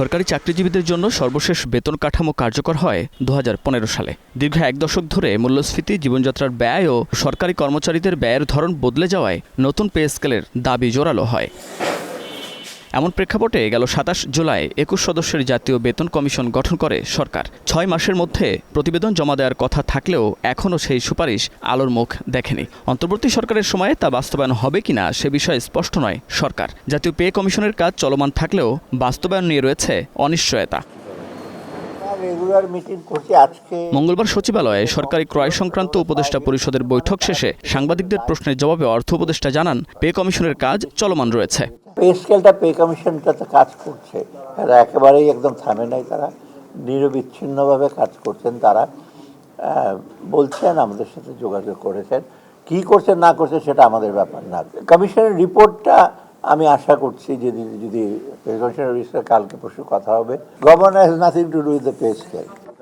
সরকারি চাকরিজীবীদের জন্য সর্বশেষ বেতন কাঠামো কার্যকর হয় 2015 সালে। দীর্ঘ এক দশক ধরে মূল্যস্ফীতি, জীবনযাত্রার ব্যয় ও সরকারি কর্মচারীদের ব্যয়ের ধরন বদলে যাওয়ায় নতুন পে স্কেলের দাবি জোরালো হয়। এমন প্রেক্ষাপটে গেল 27 জুলাই 21 সদস্যের জাতীয় বেতন কমিশন গঠন করে সরকার। 6 মাসের মধ্যে প্রতিবেদন জমা দেওয়ার কথা থাকলেও এখনও সেই সুপারিশ আলোর মুখ দেখেনি। অন্তর্বর্তী সরকারের সময়ে তা বাস্তবায়ন হবে কিনা সে বিষয়ে স্পষ্ট নয় সরকার। জাতীয় পে কমিশনের কাজ চলমান থাকলেও বাস্তবায়ন নিয়ে রয়েছে অনিশ্চয়তা। মঙ্গলবার সচিবালয়ে সরকারি ক্রয় সংক্রান্ত উপদেষ্টা পরিষদের বৈঠক শেষে সাংবাদিকদের প্রশ্নের জবাবে অর্থ উপদেষ্টা জানান, পে কমিশনের কাজ চলমান রয়েছে। পে স্কেলটা পে কমিশনটাতে কাজ করছে, এরা একেবারেই একদম থামে নাই, তারা নিরবিচ্ছিন্নভাবে কাজ করছেন। তারা বলছেন, আমাদের সাথে যোগাযোগ করেছেন, কি করছেন না করছেন সেটা আমাদের ব্যাপার না। কমিশনের রিপোর্টটা আমি আশা করছি যদি কমিশনের বিষয়ে কালকে পরশু কথা হবে। Governor has nothing to do with the pay scale.